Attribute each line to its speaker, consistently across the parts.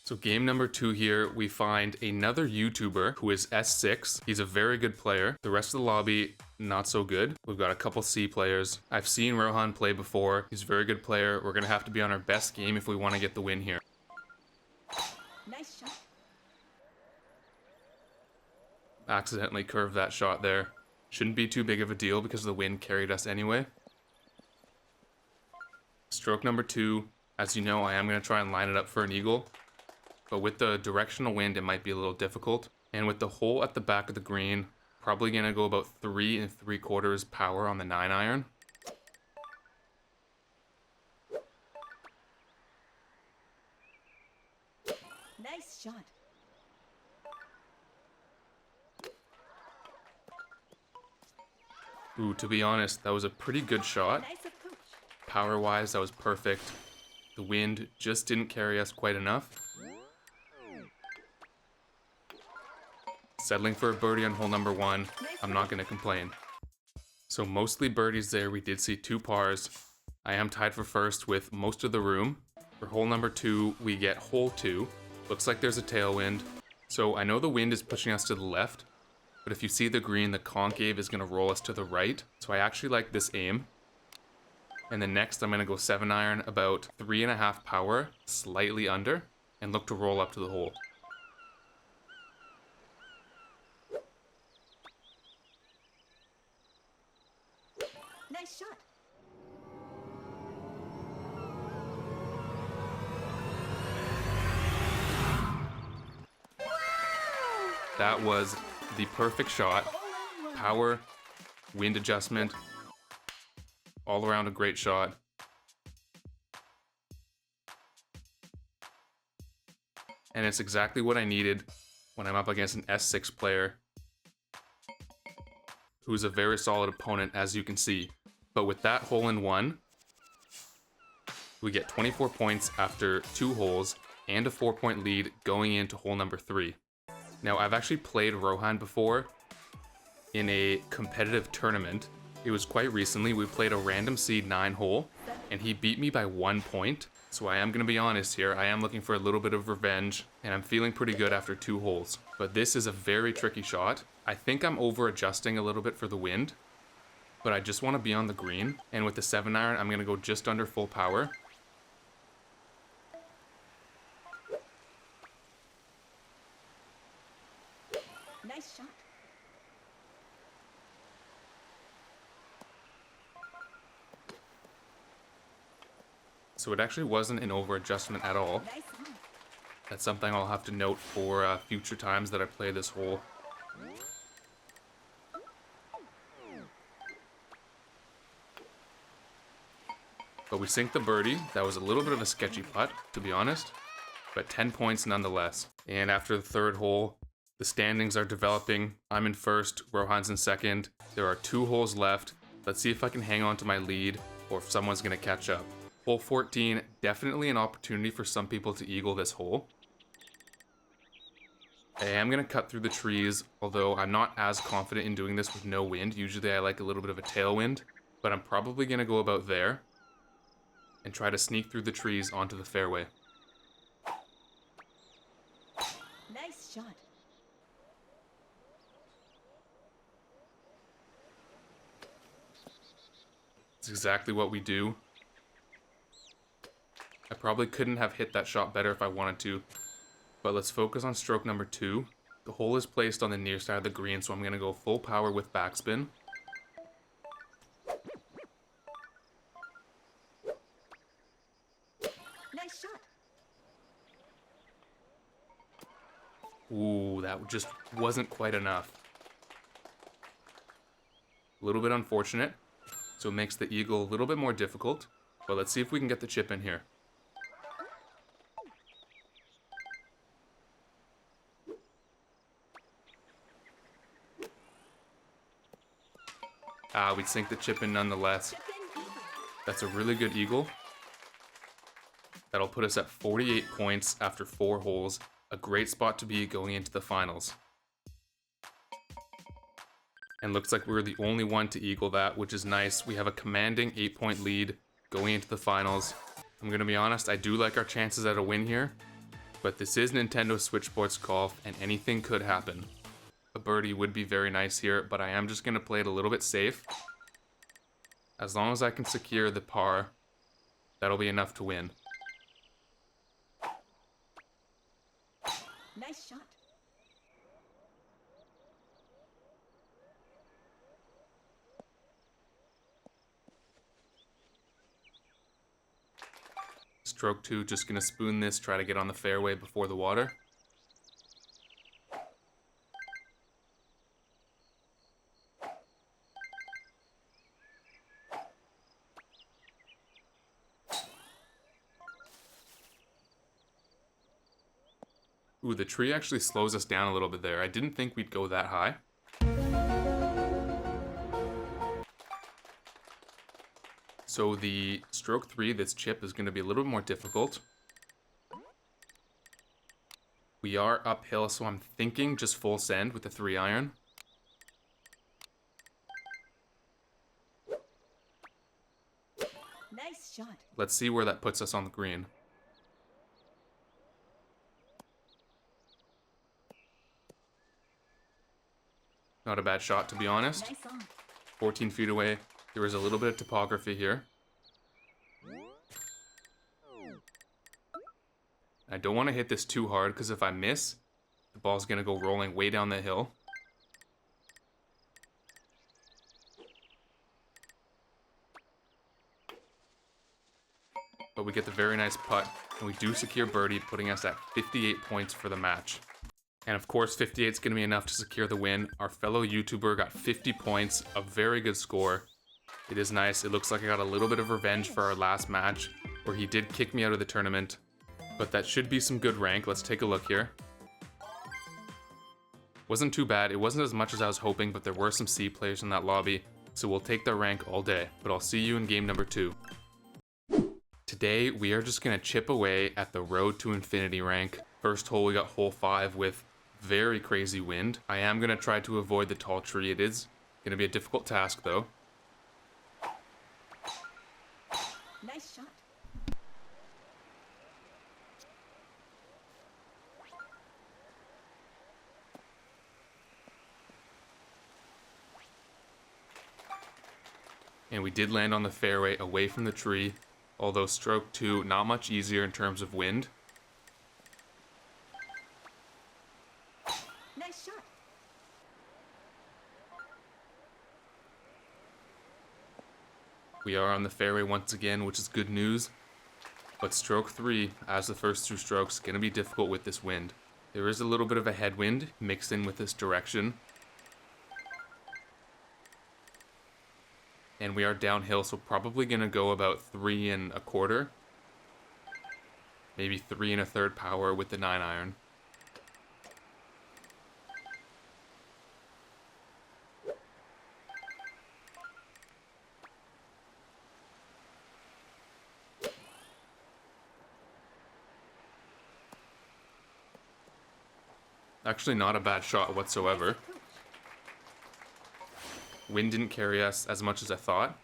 Speaker 1: So game number 2 here, we find another YouTuber who is S6. He's a very good player. The rest of the lobby, not so good. We've got a couple C players. I've seen Rohan play before. He's a very good player. We're gonna have to be on our best game if we want to get the win here.
Speaker 2: Nice shot.
Speaker 1: Accidentally curved that shot there. Shouldn't be too big of a deal because the wind carried us anyway. Stroke number 2. As you know, I am gonna try and line it up for an eagle. But with the directional wind, it might be a little difficult. And with the hole at the back of the green, probably gonna go about 3 3/4 power on the 9-iron.
Speaker 2: Nice shot.
Speaker 1: Ooh, to be honest, that was a pretty good shot.
Speaker 2: Nice approach.
Speaker 1: Power-wise, that was perfect. The wind just didn't carry us quite enough. Settling for a birdie on hole number 1. I'm not going to complain. So mostly birdies there. We did see 2 pars. I am tied for first with most of the room. For hole number 2, we get hole 2. Looks like there's a tailwind. So I know the wind is pushing us to the left, but if you see the green, the concave is going to roll us to the right. So I actually like this aim. And then next, I'm going to go 7-iron, about 3.5 power, slightly under, and look to roll up to the hole.
Speaker 2: Nice shot.
Speaker 1: That was the perfect shot.
Speaker 2: Hole in one.
Speaker 1: Power, wind adjustment, all around a great shot. And it's exactly what I needed when I'm up against an S6 player who's a very solid opponent, as you can see. But with that hole in 1, we get 24 points after 2 holes and a 4-point lead going into hole number 3. Now, I've actually played Rohan before in a competitive tournament. It was quite recently. We played a random seed 9 hole, and he beat me by 1 point. So I am going to be honest here. I am looking for a little bit of revenge, and I'm feeling pretty good after 2 holes. But this is a very tricky shot. I think I'm over adjusting a little bit for the wind, but I just want to be on the green. And with the 7-iron, I'm going to go just under full power.
Speaker 2: Nice shot.
Speaker 1: So it actually wasn't an over adjustment at all.
Speaker 2: Nice one.
Speaker 1: That's something I'll have to note for future times that I play this hole. But we sink the birdie. That was a little bit of a sketchy putt, to be honest, but 10 points nonetheless. And after the 3rd hole, the standings are developing. I'm in first, Rohan's in second. There are 2 holes left. Let's see if I can hang on to my lead or if someone's going to catch up. Hole 14, definitely an opportunity for some people to eagle this hole. I am going to cut through the trees, although I'm not as confident in doing this with no wind. Usually I like a little bit of a tailwind, but I'm probably going to go about there and try to sneak through the trees onto the fairway.
Speaker 2: Nice shot.
Speaker 1: It's exactly what we do. I probably couldn't have hit that shot better if I wanted to, but let's focus on stroke number 2. The hole is placed on the near side of the green, so I'm going to go full power with backspin.
Speaker 2: Nice shot.
Speaker 1: Ooh, that just wasn't quite enough. A little bit unfortunate, so it makes the eagle a little bit more difficult, but let's see if we can get the chip in here. We'd sink the chip in nonetheless.
Speaker 2: Chip in eagle.
Speaker 1: That's a really good eagle. That'll put us at 48 points after 4 holes. A great spot to be going into the finals. And looks like we're the only one to eagle that, which is nice. We have a commanding 8-point lead going into the finals. I'm going to be honest, I do like our chances at a win here. But this is Nintendo Switch Sports Golf, and anything could happen. A birdie would be very nice here, but I am just going to play it a little bit safe. As long as I can secure the par, that'll be enough to win.
Speaker 2: Nice shot.
Speaker 1: Stroke 2, just going to spoon this, try to get on the fairway before the water. Ooh, the tree actually slows us down a little bit there. I didn't think we'd go that high. So the stroke 3, this chip, is going to be a little bit more difficult. We are uphill, so I'm thinking just full send with the 3-iron.
Speaker 2: Nice shot.
Speaker 1: Let's see where that puts us on the green. Not a bad shot, to be honest.
Speaker 2: Nice on.
Speaker 1: 14 feet away. There is a little bit of topography here. I don't want to hit this too hard, because if I miss, the ball's going to go rolling way down the hill. But we get the very nice putt, and we do secure birdie, putting us at 58 points for the match. And of course, 58 is going to be enough to secure the win. Our fellow YouTuber got 50 points, a very good score. It is nice. It looks like I got a little bit of revenge for our last match, where he did kick me out of the tournament. But that should be some good rank. Let's take a look here. Wasn't too bad. It wasn't as much as I was hoping, but there were some C players in that lobby, so we'll take their rank all day. But I'll see you in game number 2. Today, we are just going to chip away at the Road to Infinity rank. First hole, we got hole 5 with very crazy wind. I am going to try to avoid the tall tree. It is going to be a difficult task, though.
Speaker 2: Nice shot.
Speaker 1: And we did land on the fairway away from the tree, although stroke 2, not much easier in terms of wind.
Speaker 2: Nice shot.
Speaker 1: We are on the fairway once again, which is good news. But stroke 3, as the first 2 strokes, going to be difficult with this wind. There is a little bit of a headwind mixed in with this direction. And we are downhill, so probably going to go about 3 1/4. Maybe 3 1/3 power with the 9-iron. Actually, not a bad shot whatsoever. Wind didn't carry us as much as I thought,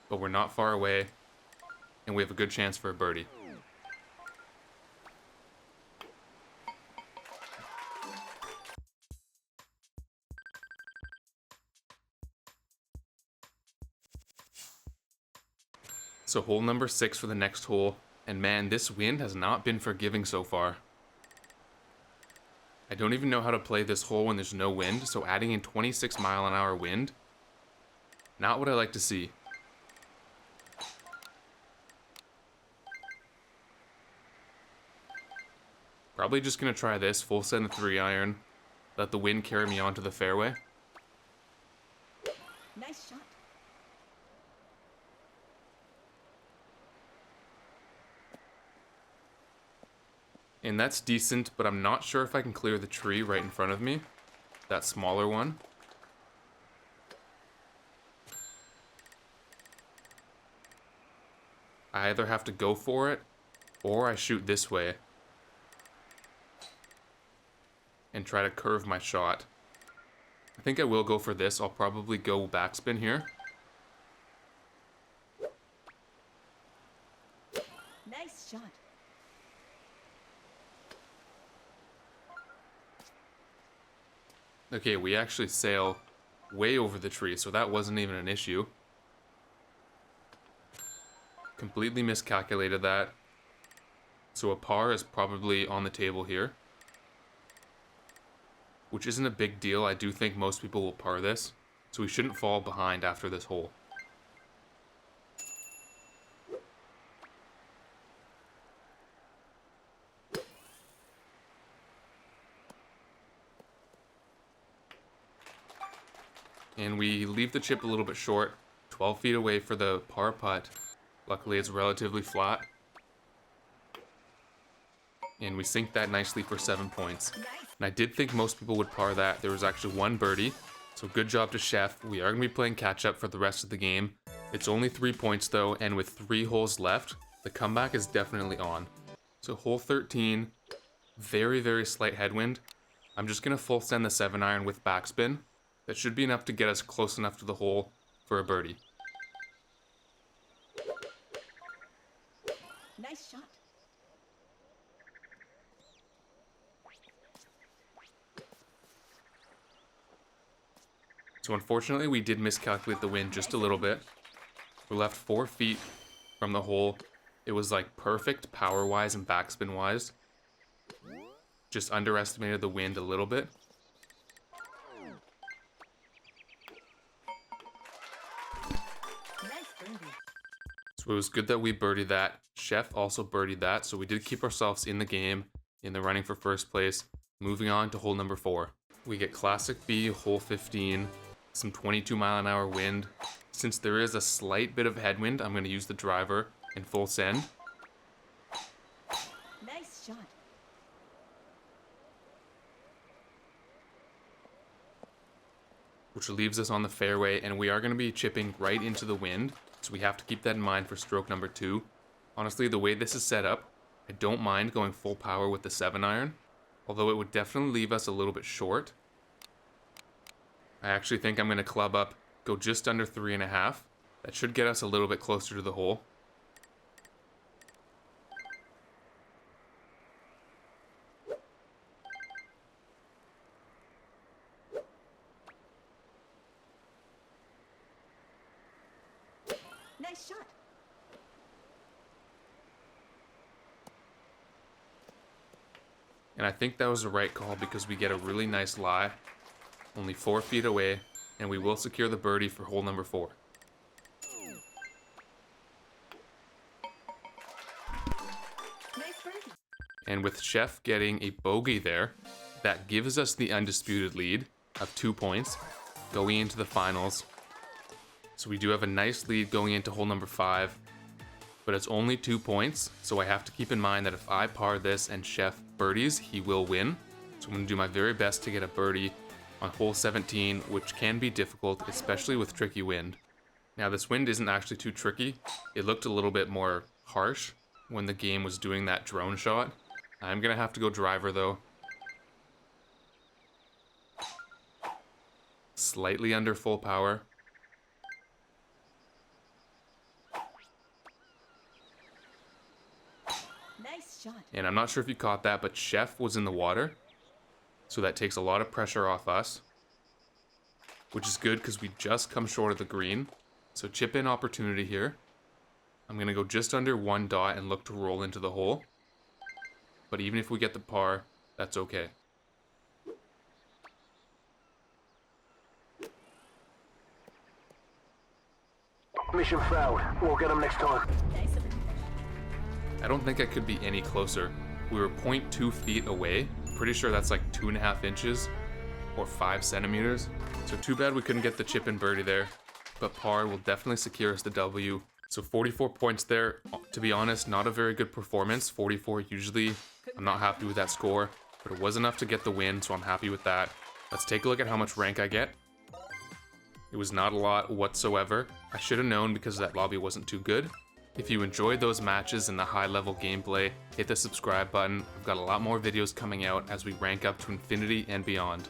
Speaker 1: but we're not far away, and we have a good chance for a birdie. So hole number 6 for the next hole, and man, this wind has not been forgiving so far. I don't even know how to play this hole when there's no wind, so adding in 26-mile-an-hour wind, not what I like to see. Probably just going to try this, full send a 3-iron, let the wind carry me onto the fairway.
Speaker 2: Nice shot.
Speaker 1: And that's decent, but I'm not sure if I can clear the tree right in front of me. That smaller one. I either have to go for it, or I shoot this way. And try to curve my shot. I think I will go for this. I'll probably go backspin here.
Speaker 2: Nice shot.
Speaker 1: Okay, we actually sail way over the tree, so that wasn't even an issue. Completely miscalculated that. So a par is probably on the table here, which isn't a big deal. I do think most people will par this, so we shouldn't fall behind after this hole. And we leave the chip a little bit short, 12 feet away for the par putt. Luckily it's relatively flat. And we sink that nicely for 7 points. And I did think most people would par that. There was actually one birdie. So good job to Chef. We are going to be playing catch up for the rest of the game. It's only 3 points though, and with 3 holes left, the comeback is definitely on. So hole 13, very, very slight headwind. I'm just going to full send the 7-iron with backspin. That should be enough to get us close enough to the hole for a birdie.
Speaker 2: Nice shot.
Speaker 1: So unfortunately, we did miscalculate the wind just a little bit. We're left 4 feet from the hole. It was like perfect power-wise and backspin-wise. Just underestimated the wind a little bit.
Speaker 2: Nice birdie.
Speaker 1: So it was good that we birdied that. Chef also birdied that, so we did keep ourselves in the game, in the running for first place. Moving on to hole number 4. We get Classic B, hole 15, some 22-mile-an-hour wind. Since there is a slight bit of headwind, I'm going to use the driver and full send.
Speaker 2: Nice shot.
Speaker 1: Which leaves us on the fairway, and we are going to be chipping right into the wind, so we have to keep that in mind for stroke number 2. Honestly, the way this is set up, I don't mind going full power with the 7-iron, although it would definitely leave us a little bit short. I actually think I'm going to club up, go just under 3.5. That should get us a little bit closer to the hole.
Speaker 2: Nice shot.
Speaker 1: And I think that was the right call because we get a really nice lie. Only 4 feet away, and we will secure the birdie for hole number 4.
Speaker 2: Nice birdie.
Speaker 1: And with Chef getting a bogey there, that gives us the undisputed lead of 2 points going into the finals. So we do have a nice lead going into hole number 5, but it's only 2 points, so I have to keep in mind that if I par this and Chef birdies, he will win. So I'm going to do my very best to get a birdie on hole 17, which can be difficult, especially with tricky wind. Now this wind isn't actually too tricky. It looked a little bit more harsh when the game was doing that drone shot. I'm going to have to go driver though. Slightly under full power.
Speaker 2: Nice shot.
Speaker 1: And I'm not sure if you caught that, but Chef was in the water. So that takes a lot of pressure off us, which is good because we just come short of the green. So chip in opportunity here. I'm going to go just under 1 dot and look to roll into the hole. But even if we get the par, that's okay.
Speaker 3: Mission failed. We'll get them next time.
Speaker 2: Nice of it.
Speaker 1: I don't think I could be any closer. We were 0.2 feet away. Pretty sure that's like 2.5 inches or 5 centimeters. So too bad we couldn't get the chip and birdie there, but par will definitely secure us the W. So 44 points there. To be honest, not a very good performance. 44 usually, I'm not happy with that score, but it was enough to get the win, so I'm happy with that. Let's take a look at how much rank I get. It was not a lot whatsoever. I should have known because that lobby wasn't too good. If you enjoyed those matches and the high level gameplay, hit the subscribe button. I've got a lot more videos coming out as we rank up to infinity and beyond.